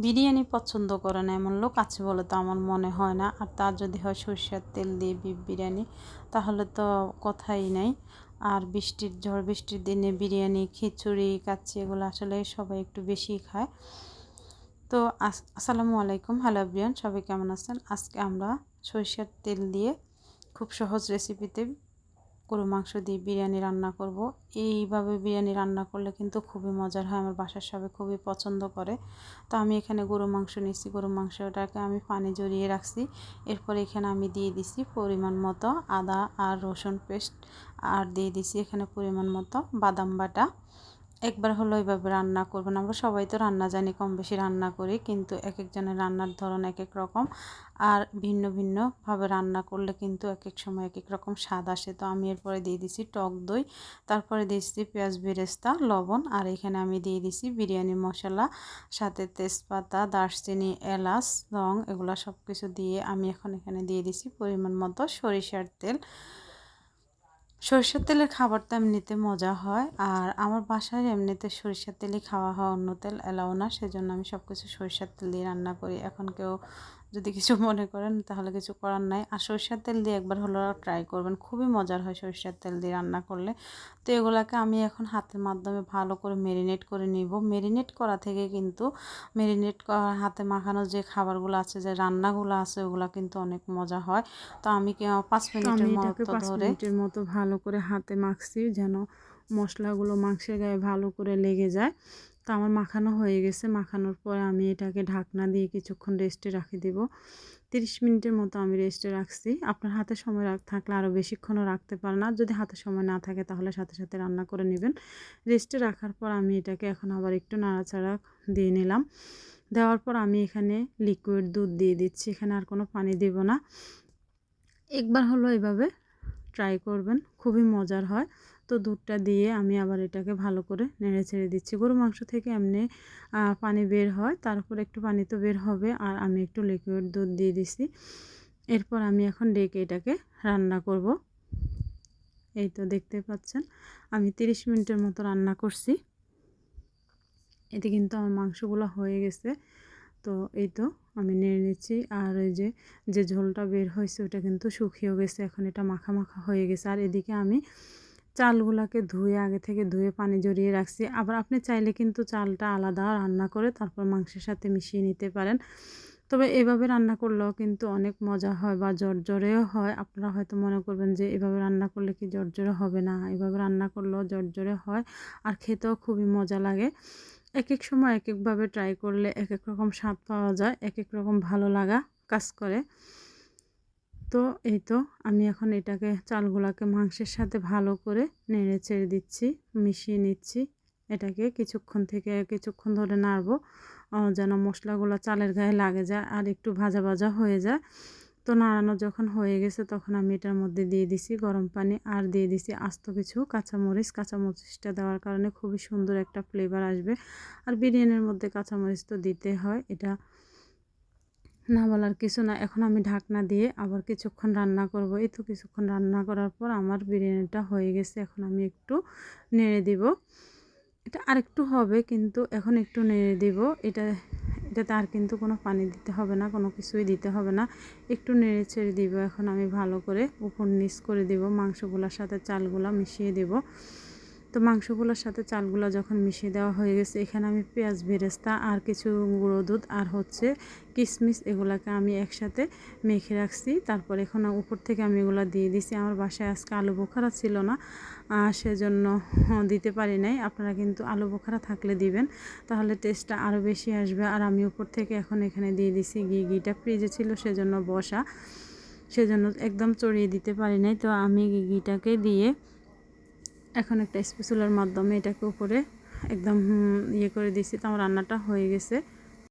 বিরিয়ানি পছন্দ করে না এমন লোক আছে বলে তো আমার মনে হয় না। আর তার যদি হয় সরষের তেল দিয়ে বিফ বিরিয়ানি, তাহলে তো কথাই নাই। আর ঝড় বৃষ্টির দিনে বিরিয়ানি, খিচুড়ি, কাচ্চি এগুলো আসলে সবাই একটু বেশিই খায়। তো আসসালামু আলাইকুম, হ্যালো এভরিওয়ান, সবাই কেমন আছেন? আজকে আমরা সরিষার তেল দিয়ে খুব সহজ রেসিপিতে গরু মাংস দিয়ে বিরিয়ানি রান্না করব। এইভাবে বিরিয়ানি রান্না করলে কিন্তু খুবই মজার হয়, আমার বাসার সবাই খুবই পছন্দ করে। তো আমি এখানে গরু মাংস নিচ্ছি, গরু মাংসটাকে আমি পানি জড়িয়ে রাখছি। এরপর এখানে আমি দিয়ে দিছি পরিমাণ মতো আদা আর রসুন পেস্ট, আর দিয়ে দিছি এখানে পরিমাণ মতো বাদাম বাটা। একবার হলো এইভাবে রান্না করবেন। আমরা সবাই তো রান্না জানি, কম বেশি রান্না করি, কিন্তু এক একজনের রান্নার ধরন এক এক রকম। আর ভিন্ন ভিন্নভাবে রান্না করলে কিন্তু এক এক সময় এক এক রকম স্বাদ আসে। তো আমি এরপরে দিয়ে দিছি টক দই, তারপরে দিয়েছি পেঁয়াজ বেরেস্তা, লবণ, আর এখানে আমি দিয়ে দিছি বিরিয়ানি মশলা, সাথে তেজপাতা, দারচিনি, এলাচ, লং, এগুলো সব কিছু দিয়ে আমি এখন এখানে দিয়ে দিছি পরিমাণ মতো সরিষার তেল। সরিষার তেলের খাবারটা এমনিতে মজা হয়, আর আমার বাসায় এমনিতে সরিষার তেলই খাওয়া হয়, অন্য তেল এলাও না, সেজন্য আমি সব কিছু সরিষার তেল দিয়ে রান্না করি। এখন কেউ যদি কিছু মনে করেন তাহলে কিছু করার নাই। আর সরিষার তেল দিয়ে একবার হলো ট্রাই করবেন, খুবই মজার হয় সরিষার তেল দিয়ে রান্না করলে। তো এগুলাকে আমি এখন হাতের মাধ্যমে ভালো করে মেরিনেট করে নিব। মেরিনেট করা থেকে কিন্তু মেরিনেট করা হাতে মাখানো যে খাবারগুলো আছে, যে রান্নাগুলো আছে, ওগুলো কিন্তু অনেক মজা হয়। তো আমি 5 মিনিটের মতো ধরে ভালো করে হাতে মাখছি যেন মশলাগুলো মাংসের গায়ে ভালো করে লেগে যায়। তো আমার মাখানো হয়ে গেছে। মাখানোর পরে আমি এটাকে ঢাকনা দিয়ে কিছুক্ষণ রেস্টে রাখি দিব। 30 মিনিটের মতো আমি রেস্টে রাখছি। আপনার হাতে সময় থাকলে আরও বেশিক্ষণও রাখতে পারেন, আর যদি হাতে সময় না থাকে তাহলে সাথে সাথে রান্না করে নেবেন। রেস্টে রাখার পর আমি এটাকে এখন আবার একটু নাড়াচাড়া দিয়ে নিলাম। দেওয়ার পর আমি এখানে লিকুইড দুধ দিয়ে দিচ্ছি, এখানে আর কোনো পানি দেব না। একবার হলো এভাবে ট্রাই করবেন, খুবই মজার হয়। তো দুধটা দিয়ে আমি আবার এটাকে ভালো করে নেড়ে ছেড়ে দিচ্ছি। গরু মাংস থেকে এমনি পানি বের হয়, তার উপর একটু পানি তো বের হবে, আর আমি একটু লিকুইড দুধ দিয়ে দিছি। এরপর আমি এখন ডেকে এটাকে রান্না করব। এই তো দেখতে পাচ্ছেন আমি 30 মিনিটের মতো রান্না করছি। এতে কিন্তু আমার মাংসগুলো হয়ে গেছে। তো এই তো আমি নেড়ে নিচ্ছি, আর ওই যে যে ঝোলটা বের হয়েছে ওটা কিন্তু শুকিয়েও গেছে। এখন এটা মাখা মাখা হয়ে গেছে। আর এদিকে আমি চালগুলাকে ধুয়ে আগে থেকে ধুয়ে পানি জড়িয়ে রাখছি। আবার আপনি চাইলে কিন্তু চালটা আলাদা রান্না করে তারপর মাংসের সাথে মিশিয়ে নিতে পারেন। তবে এভাবে রান্না করলেও কিন্তু অনেক মজা হয় বা জড়জড়েও হয়। আপনারা হয়তো মনে করবেন যে এভাবে রান্না করলে কি জড়জড়ে হবে না, এভাবে রান্না করলেও জড়জড়ে হয়, আর খেতেও খুবই মজা লাগে। এক এক সময় এক একভাবে ট্রাই করলে এক এক রকম স্বাদ পাওয়া যায়, এক এক রকম ভালো লাগা কাজ করে। তো এই তো আমি এখন এটাকে চালগুলাকে মাংসের সাথে ভালো করে নেড়ে চেড়ে দিচ্ছি, মিশিয়ে নিচ্ছি। এটাকে কিছুক্ষণ ধরে নাড়বো, যেন মশলাগুলো চালের গায়ে লাগে যায় আর একটু ভাজা ভাজা হয়ে যায়। তো নাড়ানো যখন হয়ে গেছে তখন আমি এটার মধ্যে দিয়ে দিছি গরম পানি, আর দিয়ে দিছি আস্ত কিছু কাঁচামরিচ। কাঁচামরিচটা দেওয়ার কারণে খুবই সুন্দর একটা ফ্লেভার আসবে। আর বিরিয়ানির মধ্যে কাঁচামরিচ তো দিতে হয়, এটা না বলার কিছু না। এখন আমি ঢাকনা দিয়ে আবার কিছুক্ষণ রান্না করব। এই তো কিছুক্ষণ রান্না করার পর আমার বিরিয়ানিটা হয়ে গেছে। এখন আমি একটু নেড়ে দিব। এটা আরেকটু হবে, কিন্তু এখন একটু নেড়ে দিব। এটাতে আর কিন্তু কোনো পানি দিতে হবে না, কোনো কিছুই দিতে হবে না। একটু নেড়ে ছেড়ে দিব। এখন আমি ভালো করে উপর নিচ করে দিব, মাংসগুলোর সাথে চালগুলা মিশিয়ে দেব। তো মাংসগুলোর সাথে চালগুলো যখন মিশিয়ে দেওয়া হয়ে গেছে, এখানে আমি পেঁয়াজ বেরেস্তা আর কিছু গুঁড়ো দুধ আর হচ্ছে কিশমিশ, এগুলাকে আমি একসাথে মেখে রাখছি। তারপর এখন উপর থেকে আমি এগুলো দিয়ে দিছি। আমার বাসায় আজকে আলু বোখারা ছিল না, সেজন্য দিতে পারি নাই। আপনারা কিন্তু আলু বোখারা থাকলে দিবেন, তাহলে টেস্টটা আরও বেশি আসবে। আর আমি উপর থেকে এখন এখানে দিয়ে দিছি ঘিটা ফ্রিজে ছিল সেজন্য বসা, সেজন্য একদম চড়িয়ে দিতে পারি নাই। তো আমি ঘিটাকে দিয়ে এখন একটা স্প্যাচুলার মাধ্যমে এটাকে উপরে একদম ইয়ে করে দিয়েছি। তো আমার রান্নাটা হয়ে গেছে।